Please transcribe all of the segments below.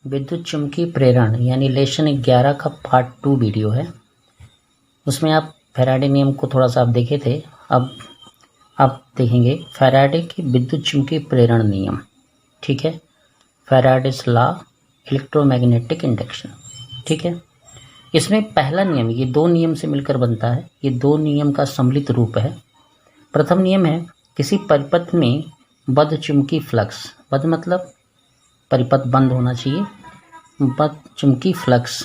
विद्युत चुम्बकीय प्रेरण यानी लेसन 11 का पार्ट 2 वीडियो है। उसमें आप फैराडे नियम को थोड़ा सा आप देखे थे। अब आप देखेंगे फैराडे की विद्युत चुम्बकीय प्रेरण नियम। ठीक है, फैराडेस लॉ इलेक्ट्रोमैग्नेटिक इंडक्शन। ठीक है, इसमें पहला नियम, ये दो नियम से मिलकर बनता है। ये दो नियम का सम्मिलित रूप है। प्रथम नियम है, किसी परिपथ में बद्ध चुम्बकीय फ्लक्स, बद्ध मतलब परिपथ बंद होना चाहिए, बद्ध चुम्बकीय फ्लक्स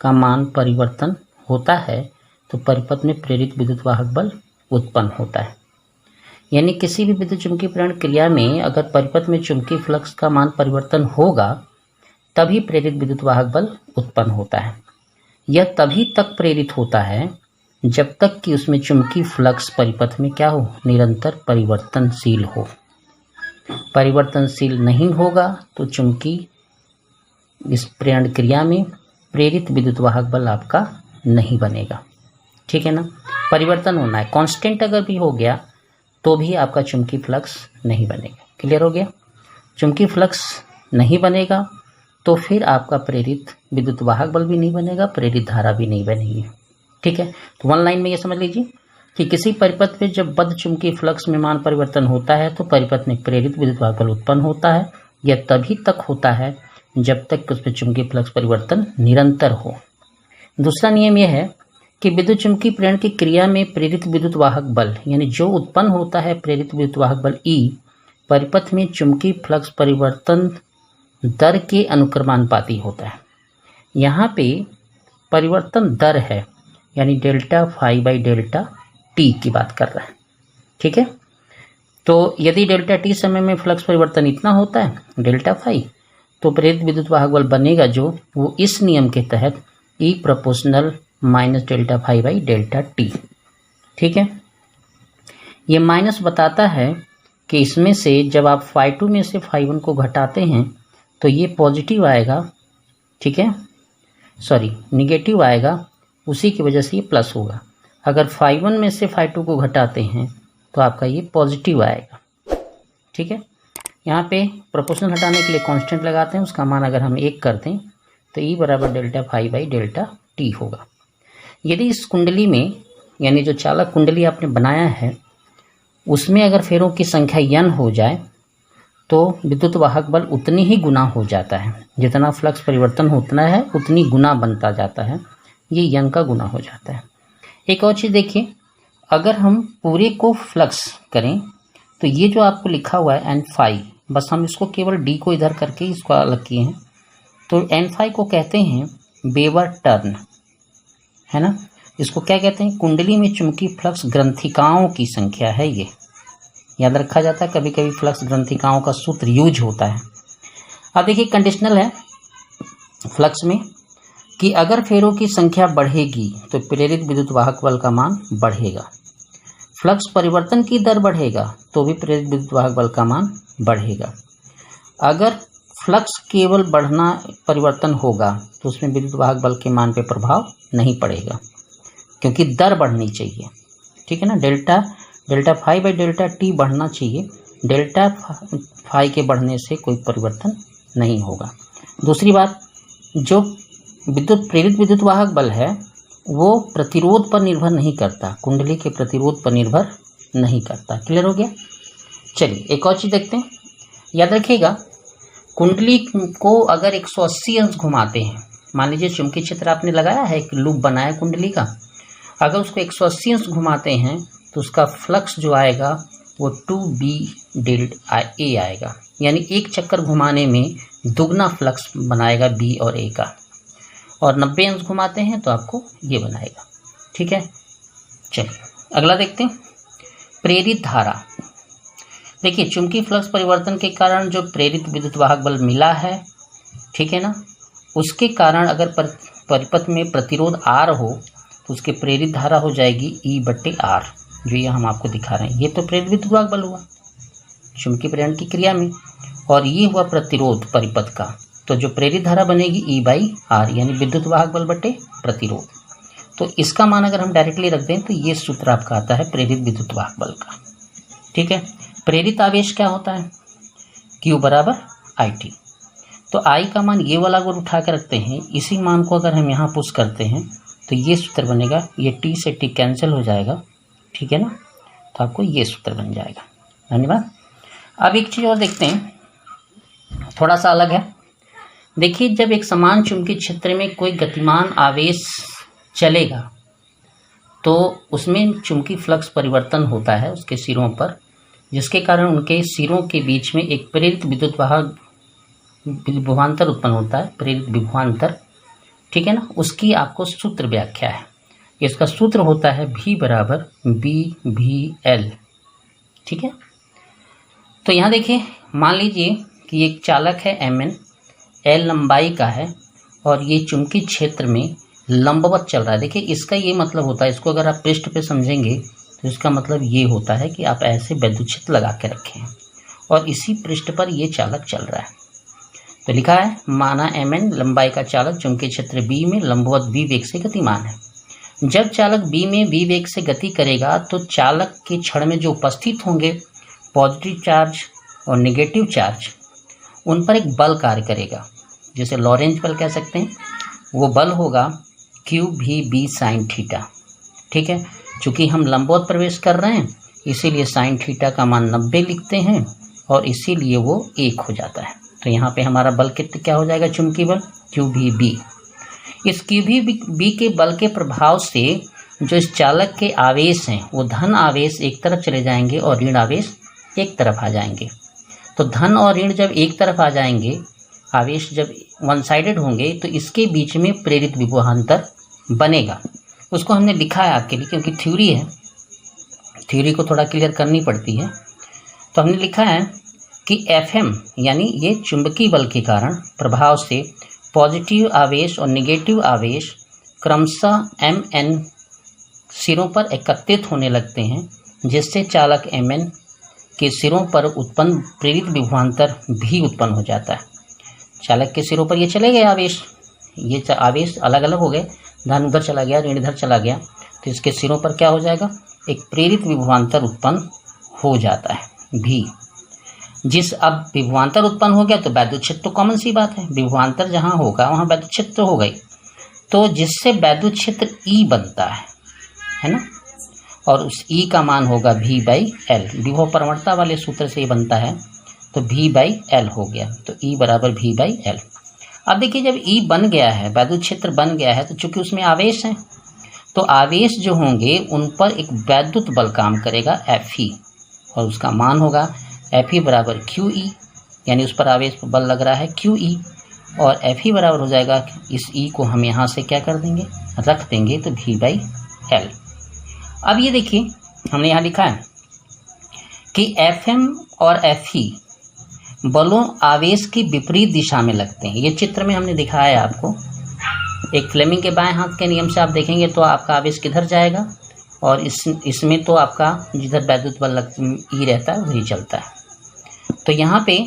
का मान परिवर्तन होता है तो परिपथ में प्रेरित विद्युत वाहक बल उत्पन्न होता है। यानी किसी भी विद्युत चुम्बकीय प्रेरण क्रिया में अगर परिपथ में चुम्बकीय फ्लक्स का मान परिवर्तन होगा तभी प्रेरित विद्युत वाहक बल उत्पन्न होता है। यह तभी तक प्रेरित होता है जब तक कि उसमें चुम्बकीय फ्लक्स परिपथ में क्या हो, निरंतर परिवर्तनशील हो। परिवर्तनशील नहीं होगा तो चुम्बकीय इस प्रेरण क्रिया में प्रेरित विद्युत वाहक बल आपका नहीं बनेगा। ठीक है ना, परिवर्तन होना है। कांस्टेंट अगर भी हो गया तो भी आपका चुम्बकीय फ्लक्स नहीं बनेगा। क्लियर हो गया? चुम्बकीय फ्लक्स नहीं बनेगा तो फिर आपका प्रेरित विद्युत वाहक बल भी नहीं बनेगा, प्रेरित धारा भी नहीं बनेगी। ठीक है, तो वन लाइन में ये समझ लीजिए कि किसी परिपथ में जब बद्ध चुम्बकीय फ्लक्स में मान परिवर्तन होता है तो परिपथ में प्रेरित विद्युत वाहक बल उत्पन्न होता है। यह तभी तक होता है जब तक कि उसमें चुम्बकीय फ्लक्स परिवर्तन निरंतर हो। दूसरा नियम यह है कि विद्युत चुम्बकीय प्रेरण की क्रिया में प्रेरित विद्युत वाहक बल यानी जो उत्पन्न होता है प्रेरित विद्युत वाहक बल E परिपथ में चुम्बकीय फ्लक्स परिवर्तन दर के अनुक्रमानुपाती होता है। यहाँ पे परिवर्तन दर है यानी delta phi by delta T की बात कर रहा है। ठीक है, तो यदि डेल्टा टी समय में फ्लक्स परिवर्तन इतना होता है डेल्टा फाई, तो प्रेरित विद्युत वाहक बल बनेगा जो वो इस नियम के तहत E proportional minus delta phi by delta T. ठीक है, ये माइनस बताता है कि इसमें से जब आप फाई 2 में से फाई 1 को घटाते हैं तो ये पॉजिटिव आएगा। ठीक है, सॉरी निगेटिव आएगा, उसी की वजह से ये प्लस होगा। अगर फाई 1 में से फाई 2 को घटाते हैं तो आपका ये पॉजिटिव आएगा। ठीक है, यहाँ पे प्रोपोर्शनल हटाने के लिए कांस्टेंट लगाते हैं, उसका मान अगर हम 1 कर दें तो E बराबर delta phi by delta T होगा। यदि इस कुंडली में यानी जो चालक कुंडली आपने बनाया है उसमें अगर फेरों की संख्या n हो जाए तो विद्युत वाहक बल उतनी ही गुना हो जाता है। जितना फ्लक्स परिवर्तन होता है उतनी गुना बनता जाता है, ये n का गुना हो जाता है। एक और चीज़ देखिए, अगर हम पूरे को फ्लक्स करें तो ये जो आपको लिखा हुआ है n फाई, बस हम इसको केवल d को इधर करके इसको अलग किए हैं, तो n फाई को कहते हैं वेबर टर्न, है ना। इसको क्या कहते हैं? कुंडली में चुंबकीय फ्लक्स ग्रंथिकाओं की संख्या है। ये याद रखा जाता है, कभी कभी फ्लक्स ग्रंथिकाओं का सूत्र यूज होता है। अब देखिए कंडीशनल है फ्लक्स में कि अगर फेरों की संख्या बढ़ेगी तो प्रेरित विद्युत वाहक बल का मान बढ़ेगा। फ्लक्स परिवर्तन की दर बढ़ेगा तो भी प्रेरित विद्युत वाहक बल का मान बढ़ेगा। अगर फ्लक्स केवल बढ़ना परिवर्तन होगा तो उसमें विद्युत वाहक बल के मान पे प्रभाव नहीं पड़ेगा क्योंकि दर बढ़नी चाहिए। ठीक है ना, delta phi by delta T बढ़ना चाहिए, डेल्टा फाई के बढ़ने से कोई परिवर्तन नहीं होगा। दूसरी बात, जो प्रेरित विद्युत वाहक बल है वो प्रतिरोध पर निर्भर नहीं करता, कुंडली के प्रतिरोध पर निर्भर नहीं करता। क्लियर हो गया? चलिए एक और चीज़ देखते हैं। याद रखिएगा, कुंडली को अगर 180 अंश घुमाते हैं, मान लीजिए चुंबकीय क्षेत्र आपने लगाया है, एक लूप बनाया कुंडली का, अगर उसको 180 अंश घुमाते हैं तो उसका फ्लक्स जो आएगा वो 2b डेल्टा a आएगा, यानी एक चक्कर घुमाने में दुगना फ्लक्स बनाएगा b और a का, और 90 अंश घुमाते हैं तो आपको ये बनाएगा। ठीक है, चलिए अगला देखते हैं, प्रेरित धारा। देखिए चुंबकीय फ्लक्स परिवर्तन के कारण जो प्रेरित विद्युत वाहक बल मिला है, ठीक है ना, उसके कारण अगर परिपथ में प्रतिरोध R हो तो उसके प्रेरित धारा हो जाएगी E/R, जो ये हम आपको दिखा रहे हैं। ये तो प्रेरित विद्युत वाहक बल हुआ चुंबकीय प्रेरण की क्रिया में, और ये हुआ प्रतिरोध परिपथ का, तो जो प्रेरित धारा बनेगी E/R यानी विद्युत वाहक बल बटे प्रतिरोध। तो इसका मान अगर हम डायरेक्टली रख दें तो ये सूत्र आपका आता है प्रेरित विद्युत वाहक बल का। ठीक है, प्रेरित आवेश क्या होता है? Q बराबर IT। तो आई का मान ये वाला अगर उठा के रखते हैं, इसी मान को अगर हम यहाँ पुश करते हैं तो ये सूत्र बनेगा, ये टी से टी कैंसिल हो जाएगा, ठीक है ना, तो आपको ये सूत्र बन जाएगा। धन्यवाद। अब एक चीज़ और देखते हैं, थोड़ा सा अलग है। देखिए, जब एक समान चुंबकीय क्षेत्र में कोई गतिमान आवेश चलेगा तो उसमें चुंबकीय फ्लक्स परिवर्तन होता है उसके सिरों पर, जिसके कारण उनके सिरों के बीच में एक प्रेरित विभवांतर उत्पन्न होता है, प्रेरित विभवांतर, ठीक है ना। उसकी आपको सूत्र व्याख्या है, इसका सूत्र होता है V बराबर BVL, ठीक है। तो यहाँ देखिए, मान लीजिए कि एक चालक है Mn, L लंबाई का है और ये चुंबकीय क्षेत्र में लंबवत चल रहा है। देखिए, इसका ये मतलब होता है, इसको अगर आप पृष्ठ पे समझेंगे तो इसका मतलब ये होता है कि आप ऐसे विद्युत क्षेत्र लगा के रखें और इसी पृष्ठ पर ये चालक चल रहा है। तो लिखा है, माना Mn लंबाई का चालक चुंबकीय क्षेत्र B में लंबवत V वेग से गतिमान है। जब चालक B में V वेग से गति करेगा तो चालक के क्षण में जो उपस्थित होंगे पॉजिटिव चार्ज और नेगेटिव चार्ज, उन पर एक बल कार्य करेगा, जिसे लॉरेंज बल कह सकते हैं। वो बल होगा QVB sin थीटा, ठीक है। चूँकि हम लंबवत प्रवेश कर रहे हैं इसीलिए साइन थीटा का मान 90 लिखते हैं और इसीलिए वो 1 हो जाता है। तो यहाँ पे हमारा बल क्या हो जाएगा, चुंबकीय बल QVB। इस QVB के बल के प्रभाव से जो इस चालक के आवेश हैं वो धन आवेश एक तरफ चले जाएंगे और ऋण आवेश एक तरफ आ जाएंगे। तो धन और ऋण जब एक तरफ आ जाएंगे, आवेश जब वन साइडेड होंगे, तो इसके बीच में प्रेरित विभवांतर बनेगा। उसको हमने लिखा है आपके लिए, क्योंकि थ्योरी है, थ्योरी को थोड़ा क्लियर करनी पड़ती है। तो हमने लिखा है कि FM यानी ये चुंबकीय बल के कारण प्रभाव से पॉजिटिव आवेश और नेगेटिव आवेश क्रमशः Mn सिरों पर एकत्रित होने लगते हैं, जिससे चालक Mn के सिरों पर उत्पन्न प्रेरित विभवांतर भी उत्पन्न हो जाता है। चालक के सिरों पर ये चले गए आवेश, ये आवेश अलग अलग हो गए, धन उधर चला गया, ऋण इधर चला गया, तो इसके सिरों पर क्या हो जाएगा, एक प्रेरित विभवांतर उत्पन्न हो जाता है भी। जिस अब विभवांतर उत्पन्न हो गया तो वैद्युत क्षेत्र तो कॉमन सी बात है, विभवांतर जहाँ होगा वहाँ वैद्युत क्षेत्र हो गई, तो जिससे वैद्युत क्षेत्र E बनता है ना, और उस E का मान होगा V/L। विभव प्रवणता वाले सूत्र से ये बनता है, तो V/L हो गया, तो E बराबर V/L। अब देखिए, जब E बन गया है, वैद्युत क्षेत्र बन गया है, तो चूंकि उसमें आवेश है, तो आवेश जो होंगे उन पर एक वैद्युत बल काम करेगा Fe, और उसका मान होगा Fe बराबर QE, यानी उस पर आवेश पर बल लग रहा है QE, और Fe बराबर हो जाएगा, इस E को हम यहाँ से क्या कर देंगे, रख देंगे, तो V/L। अब ये देखिए, हमने यहाँ लिखा है कि FM और Fe बलों आवेश की विपरीत दिशा में लगते हैं। ये चित्र में हमने दिखाया है आपको। एक फ्लेमिंग के बाएं हाथ के नियम से आप देखेंगे तो आपका आवेश किधर जाएगा, और इसमें तो आपका जिधर वैद्युत बल E रहता है वही चलता है। तो यहाँ पे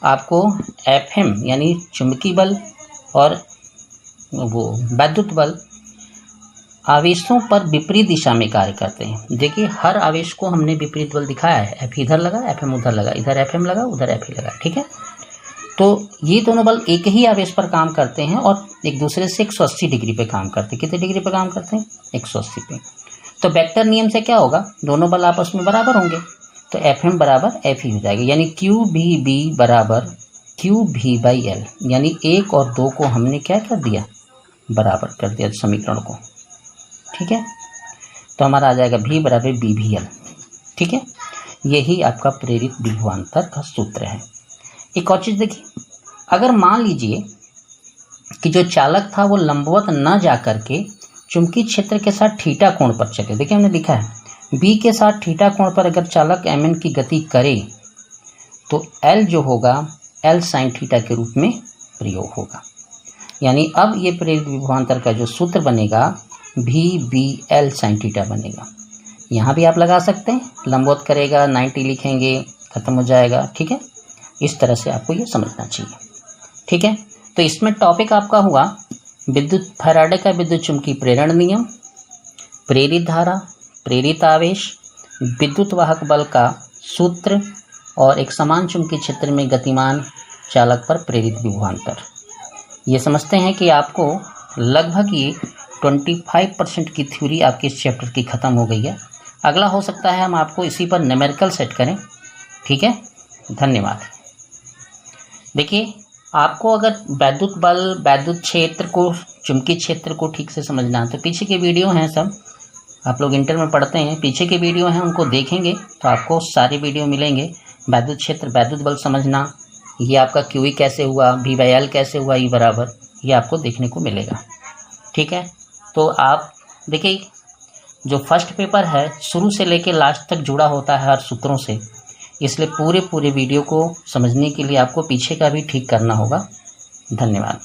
आपको FM यानी चुंबकीय बल और वो वैद्युत बल आवेशों पर विपरीत दिशा में कार्य करते हैं। देखिए, हर आवेश को हमने विपरीत बल दिखाया है, F इधर लगा, FM उधर लगा, इधर FM लगा, उधर Fe लगा, ठीक है। तो ये दोनों बल एक ही आवेश पर काम करते हैं और एक दूसरे से 180 डिग्री पे काम करते हैं। कितने डिग्री पे काम करते हैं, 180 पे। तो वेक्टर नियम से क्या होगा, दोनों बल आपस में बराबर होंगे, तो FM बराबर Fe हो जाएगा, यानी QVB बराबर QV/L, यानी 1 और 2 को हमने क्या कर दिया, बराबर कर दिया समीकरण को, ठीक है। तो हमारा आ जाएगा V बराबर BVL, ठीक है। यही आपका प्रेरित विभवांतर का सूत्र है। एक और चीज़ देखिए, अगर मान लीजिए कि जो चालक था वो लंबवत न जा करके चुंबकीय क्षेत्र के साथ थीटा कोण पर चले। देखिए, हमने लिखा है B के साथ थीटा कोण पर अगर चालक Mn की गति करे तो L जो होगा L sin थीटा के रूप में प्रयोग होगा। यानी अब ये प्रेरित विभवांतर का जो सूत्र बनेगा VBL sin थीटा बनेगा। यहाँ भी आप लगा सकते हैं, लंबवत करेगा 90 लिखेंगे, खत्म हो जाएगा, ठीक है। इस तरह से आपको ये समझना चाहिए, ठीक है। तो इसमें टॉपिक आपका हुआ विद्युत फैराडे का विद्युत चुंबकीय प्रेरण नियम, प्रेरित धारा, प्रेरित आवेश, विद्युत वाहक बल का सूत्र और एक समान चुंबकीय क्षेत्र में गतिमान चालक पर प्रेरित विभवांतर। ये समझते हैं कि आपको लगभग ये 25% की थ्योरी आपके इस चैप्टर की ख़त्म हो गई है। अगला हो सकता है हम आपको इसी पर न्यूमेरिकल सेट करें। ठीक है, धन्यवाद। देखिए, आपको अगर वैद्युत बल, वैद्युत क्षेत्र को, चुंबकीय क्षेत्र को ठीक से समझना है तो पीछे के वीडियो हैं, सब आप लोग इंटर में पढ़ते हैं, पीछे के वीडियो हैं, उनको देखेंगे तो आपको सारे वीडियो मिलेंगे। वैद्युत क्षेत्र, वैद्युत बल समझना, ये आपका QE कैसे हुआ, V/L कैसे हुआ, E बराबर, ये आपको देखने को मिलेगा। ठीक है, तो आप देखिए, जो फर्स्ट पेपर है शुरू से लेकर लास्ट तक जुड़ा होता है हर सूत्रों से, इसलिए पूरे वीडियो को समझने के लिए आपको पीछे का भी ठीक करना होगा। धन्यवाद।